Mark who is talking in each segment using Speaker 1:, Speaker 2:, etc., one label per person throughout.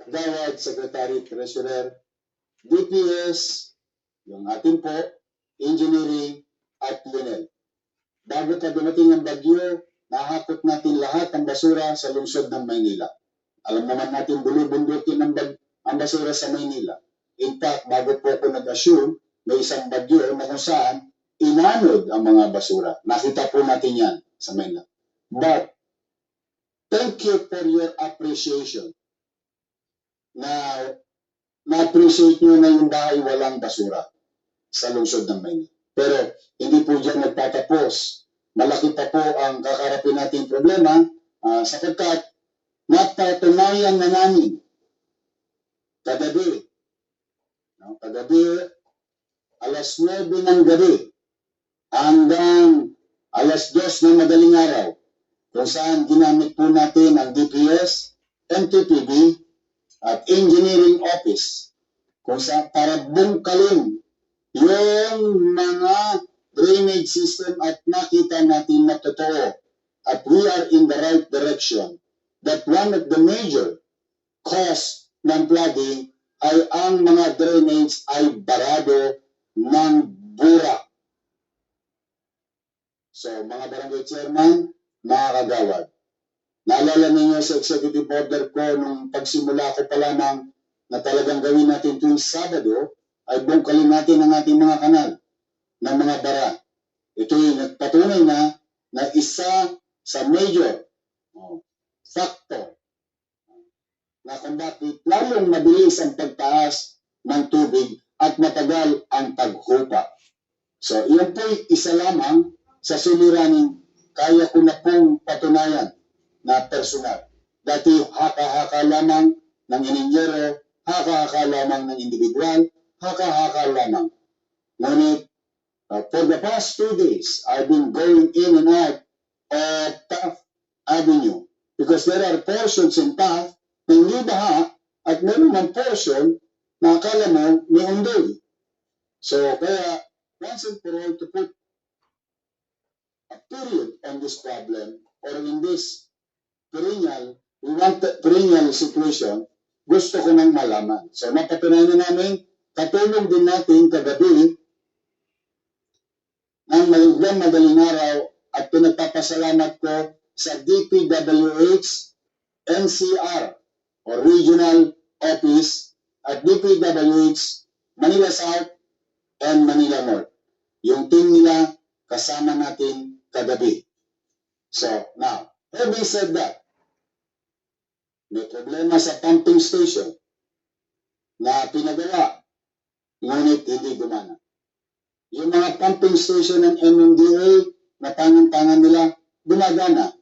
Speaker 1: Kagawad, Secretary, Treasurer, DPS, yung ating po, Engineering, at Lunel. Bago pa dumating ang bagyo, nahakot natin lahat ang basura sa lungsod ng Maynila. Alam naman natin bulubundukin ang basura sa Maynila. In fact, bago po ako nag-assume, may isang bagyo na kung saan inanod ang mga basura. Nakita po natin yan sa Maynila. But, thank you for your appreciation. Na-appreciate nyo na yung bahay walang basura sa lungsod ng Maynila. Pero hindi po dyan nagtatapos. Malaki pa po ang kakarapin nating problema sapagkat napatunayan na namin kagabi, alas 9 ng gabi hanggang alas 2 ng madaling araw kung saan ginamit po natin ang DPS, NTPB at Engineering Office kung saan para bungkalin yung mga drainage system at nakita natin na totoo at we are in the right direction that one of the major cause ng flooding ay ang mga drainage ay barado ng burak. So mga barangay chairman, mga kagawad, naalala ninyo sa executive order ko nung pagsimula ko pala na talagang gawin natin tuwing Sabado ay bungkalin natin ang ating mga kanal ng mga bara. Ito'y nagpatunay na isa sa major factor na kung bakit lalong mabilis ang pagtaas ng tubig at matagal ang paghupa. So, iyan po'y isa lamang sa suliraning kaya ko na pong patunayan na personal. Dati haka-haka lamang ng ininyero, haka-haka lamang ng individual, haka-haka lamang. Ngunit, for the past 2 days, I've been going in and out of Taft Avenue because there are portions in Taft na hindi baha at meron ng portion na akala mo may undoy. So, kaya, once and for all, to put a period on this problem or in this perennial situation, gusto ko nang malaman. So, napatunayan na namin, katulong din natin kagabi ng madaling araw at pinagpapasalamat ko sa DPWH, NCR o Regional Office at DPWH Manila South and Manila North. Yung team nila kasama natin kagabi. So, now, having said that, may problema sa pumping station na pinagawa, ngunit hindi gumana. Yung mga pumping station ng MMDA na tangan-tangan nila, gumagana.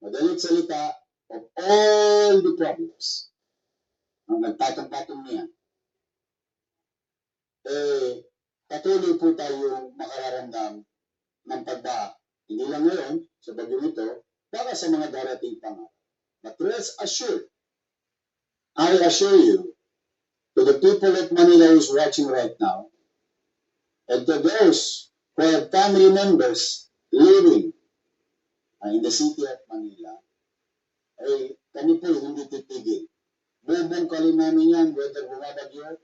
Speaker 1: Madalit salita, of all the problems, ang nagpatong-patong niya, patuloy po tayong makararamdam ng pagbaha. Hindi lang ngayon, sa bagyong ito, baka sa mga darating pang. But rest assured, I assure you, to the people of Manila who's watching right now, and to those who have family members living in the city of Manila, ay kami po hindi titigil. Bubungkalin namin yan, whether bumabagyo,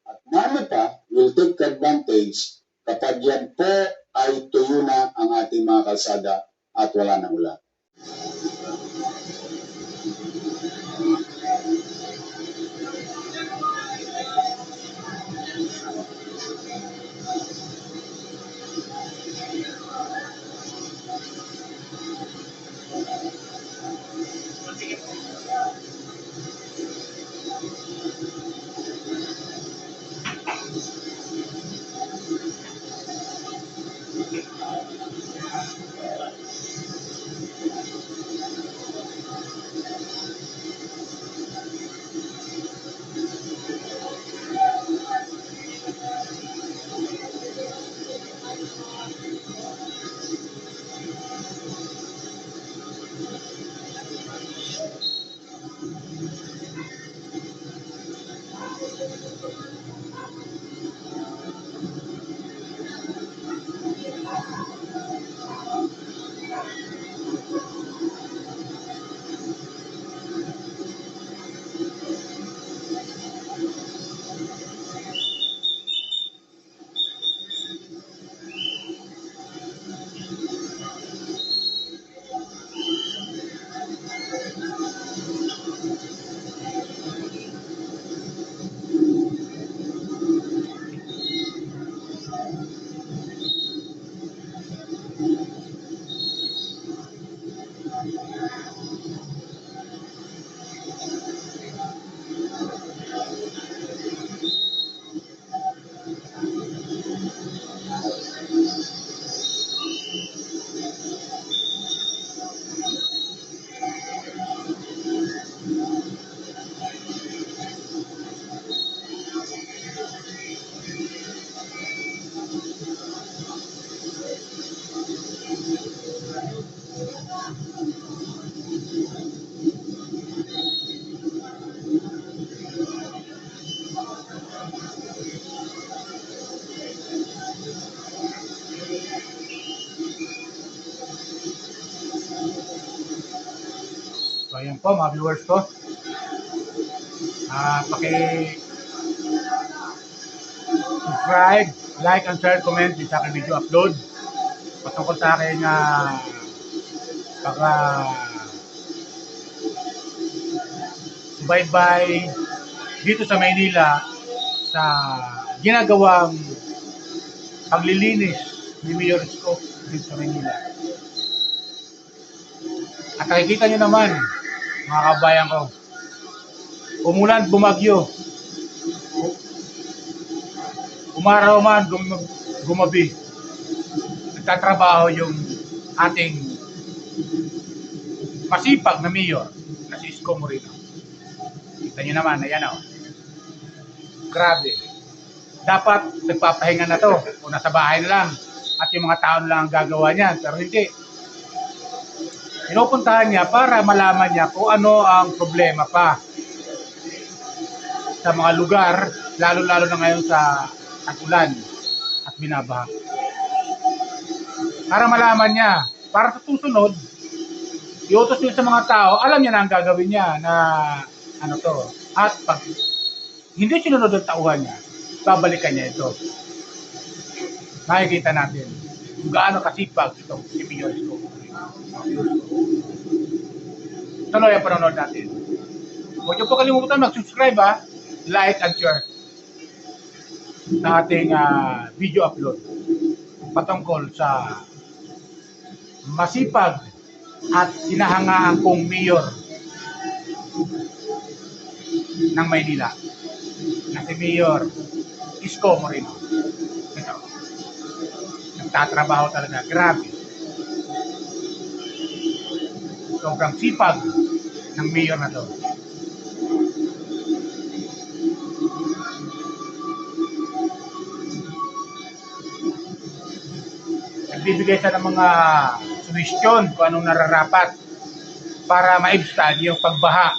Speaker 1: at namin pa will take advantage kapag yan po ay tuyo na ang ating mga kalsada at wala nang ulan.
Speaker 2: ayan po mga viewers ko. Subscribe, like, and share, comment sa aking video upload. Patungkol sa aking subaybay dito sa Maynila sa ginagawang paglilinis ni Mayor Isko dito sa Maynila. At nakikita nyo naman, mga kabayan ko, umulan, bumagyo, umaraw man, gumabi, nagtatrabaho yung ating masipag na mayor na si Isko Moreno. Kita nyo naman, ayan o. Grabe. Dapat nagpapahinga na to kung nasa bahay na lang at yung mga tao lang ang gagawa niyan. Pero hindi. Pinupuntahan niya para malaman niya kung ano ang problema pa sa mga lugar, lalo-lalo na ngayon sa tag-ulan at binabaha. Para malaman niya, para sa susunod, iutos niya sa mga tao, alam niya na ang gagawin niya na ano to. At pag hindi sinunod ang tauhan niya, babalikan niya ito. Makikita natin kung gaano kasipag itong si Mayor Isko. Tuloy ang panonood natin. Huwag niyo po kalimutan mag-subscribe like and share sa ating video upload patungkol sa masipag at hinahangaan kong mayor ng Maynila na si Mayor Isko Moreno. Ito. Nagtatrabaho talaga. Grabe. Sobrang sipag ng mayor na to. Nagbibigay siya ng mga suggestion kung anong nararapat para maibsan yung pagbaha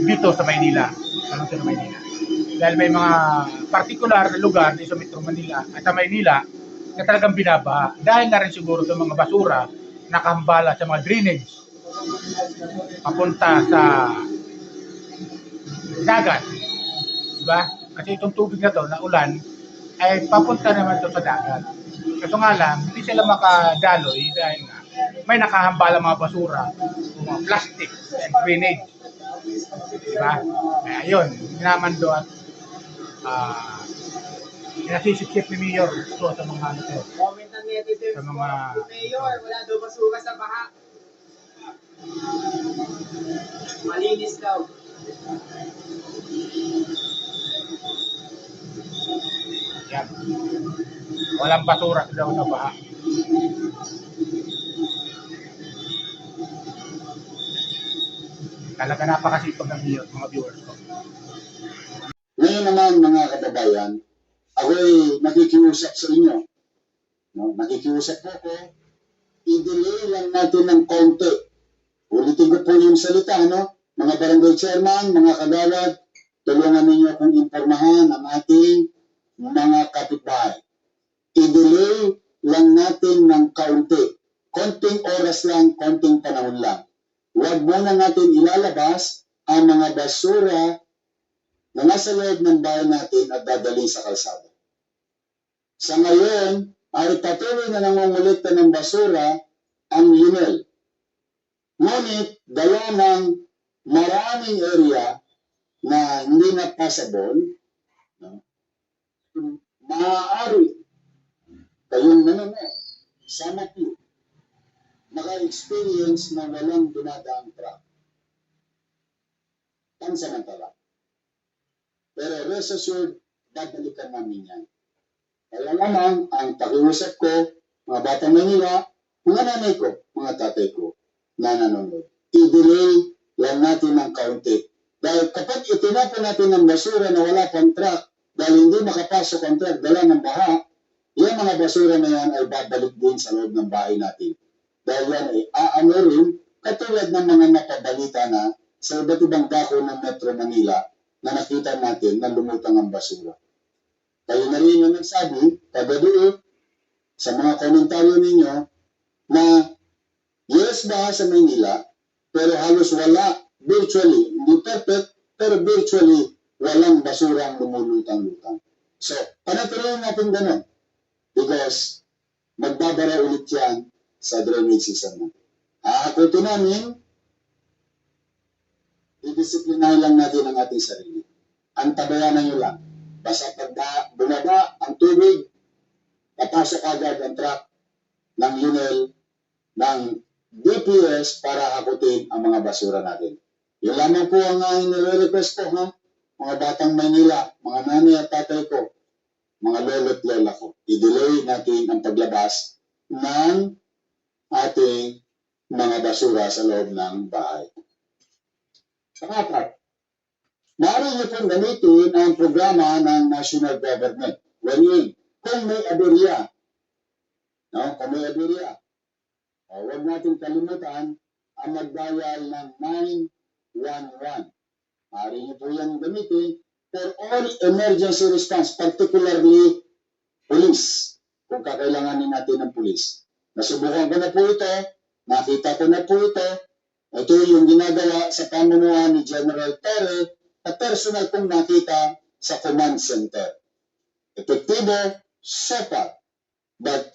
Speaker 2: dito sa Maynila. Sa Maynila. Dahil may mga particular na lugar dito sa Metro Manila at sa Maynila na talagang binabaha. Dahil na rin siguro sa mga basura nakahambala sa mga drainage papunta sa dagat. Diba? Kasi itong tubig na to, na ulan, ay papunta naman to sa dagat. Kaso nga lang, hindi sila makadaloy dahil nga may nakahambala mga basura, mga plastic and drainage. Diba? Kaya yun, ginamando at nasisipsip ni Mayor ito sa mga ano to.
Speaker 3: Comment ng netizens
Speaker 2: Sa mga
Speaker 3: Mayor, wala daw basura sa baha. Malinis daw.
Speaker 2: yan. Walang basura daw sa baha. Talaga napakasipag ng Mayor, mga viewers ko.
Speaker 1: Ngayon naman mga kababayan, ako'y nakikiusap sa inyo. No? Nakikiusap po ko, i-delay lang natin ng konti. Ulitin ko po yung salita, no? Mga barangay chairman, mga kagawad, tulungan ninyo akong impormahan ang ating mga kapitbahay. I-delay lang natin ng kaunti. Konting oras lang, konting panahon lang. Huwag muna natin ilalabas ang mga basura na nasa loob ng bahay natin at dadalhin sa kalsada. Sa ngayon, ay patuloy na nangungulekta ng basura ang UNEL. Ngunit, dala ng maraming area na hindi na passable, no? Maaari kayong nanonood sa Matthew, naka-experience na walang dinadaang truck. Pansamantala. Pero rest assured, babalikan namin yan. Kaya naman, ang pakiusap ko, mga batang Manila, mga nanay ko, mga tatay ko, na nanonood. I-delay lang natin ng kaunti. Dahil kapag itinapon natin ng basura na wala pang truck, dahil hindi makapasok ang truck, dala ng baha, yung mga basura na yan ay babalik din sa loob ng bahay natin. Dahil yan ay aano rin, katulad ng mga napabalita na sa iba't ibang dako ng Metro Manila na nakita natin na lumutang ang basura. Kayo na rin yung nagsabi, kagabi sa mga komentaryo ninyo, na yes, halos ba sa Maynila, pero halos wala, virtually, hindi perfect, pero virtually walang basurang lumulutang-lutang. So, panatuloy natin ganun. Because magbabara ulit yan sa drainage system natin. Ito namin, didisiplinahin lang natin ang ating sarili. Antabayanan nyo lang. Basta pag bumaba ang tubig, papasok agad ang truck ng UNEL, ng DPS para hakutin ang mga basura natin. Yun lamang po ang nire-request ko, ha? Mga batang Maynila, mga nanay at tatay ko, mga lolo at lola ko. I-delay natin ang paglabas ng ating mga basura sa loob ng bahay. Pangapat, maaari niyo pong gamitin ang programa ng national government. Wherein, kung may aberya, no? Kung may aberya, huwag natin kalimutan ang mag-dial ng 911. Maaari niyo po yan gamitin for all emergency response, particularly police, kung kakailanganin natin ng police. Nasubukan ko na po ito, nakita ko na po ito. Ito yung ginagawa sa pamunuan ni General Torre na personal kong nakita sa command center. Epektibo, so far. But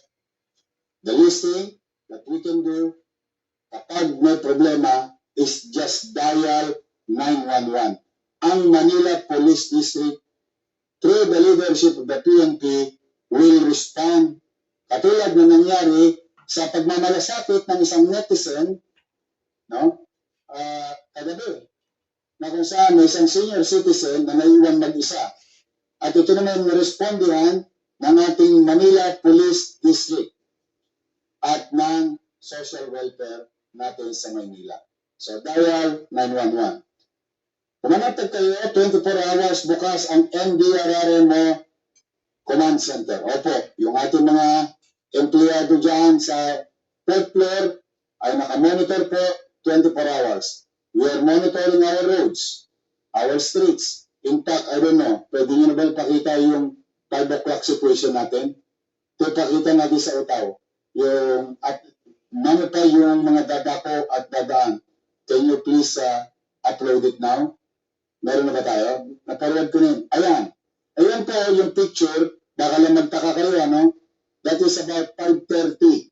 Speaker 1: the least thing that we can do kapag may problema is just dial 911. Ang Manila Police District, through the leadership of the PNP, will respond. Katulad na nangyari sa pagmamalasakit ng isang netizen, no? Kagabi, na kung saan may isang senior citizen na naiwan mag-isa. At ito naman respondihan ng ating Manila Police District at ng social welfare natin sa Maynila. So, dial 911. Pumanatag kayo, 24 hours bukas ang NDRRMO Command Center. Opo, yung ating mga empleyado dyan sa 4th floor ay nakamonitor po 24 hours. We are monitoring our roads, our streets. In fact, I don't know, pwede nyo na ba ipakita yung 5 o'clock situation natin? Ipakita natin sa utaw. Yung, at pa yung mga dadako at dadaan. Can you please upload it now? Meron na ba tayo? Napalawad ko na. Ayan. Ayan po yung picture. Baka lang magtaka kayo, ano? That is about 5:30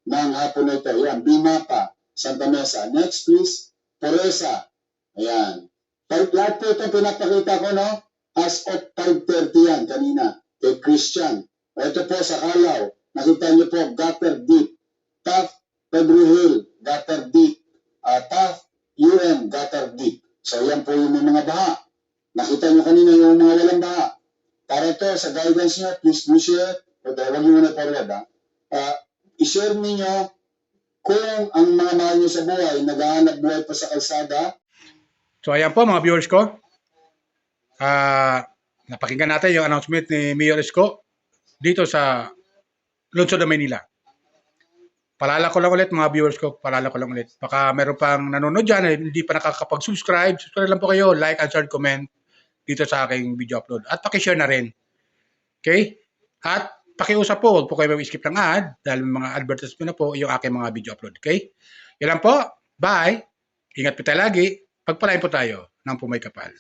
Speaker 1: ng hapon na ito. Ayan. Bimapa, Santa Mesa. Next, please. Poresa. Ayan. Lahat po ito pinapakita ko, no? As of 5:30 yan kanina. Kay Christian. Ito po sa Kalaw. Nakita niyo po, gutter deep. Taft, Pedro Hill, gutter deep. Taft, gutter deep. So, yan po yung mga baha. Nakita nyo kanina yung mga walang baha. Para ito, sa guidance nyo, please do share. Pero huwag nyo muna forward, ha. I-share ninyo kung ang mga mahal nyo sa buhay, naghahanap buhay pa sa kalsada.
Speaker 2: So, ayan po mga viewers ko. Napakinggan natin yung announcement ni Mayor Isko dito sa Lungsod ng Maynila. Palala ko lang ulit mga viewers ko, palala ko lang ulit. Baka meron pang nanonood dyan na hindi pa nakakapag-subscribe. Subscribe lang po kayo, like and share, comment dito sa aking video upload. At pakishare na rin. Okay? At pakiusap po, huwag po kayo mag-skip ng ad dahil mga advertisement na po yung aking mga video upload. Okay? Yan lang po. Bye! Ingat po tayo lagi. Pagpalain po tayo ng pumay kapal.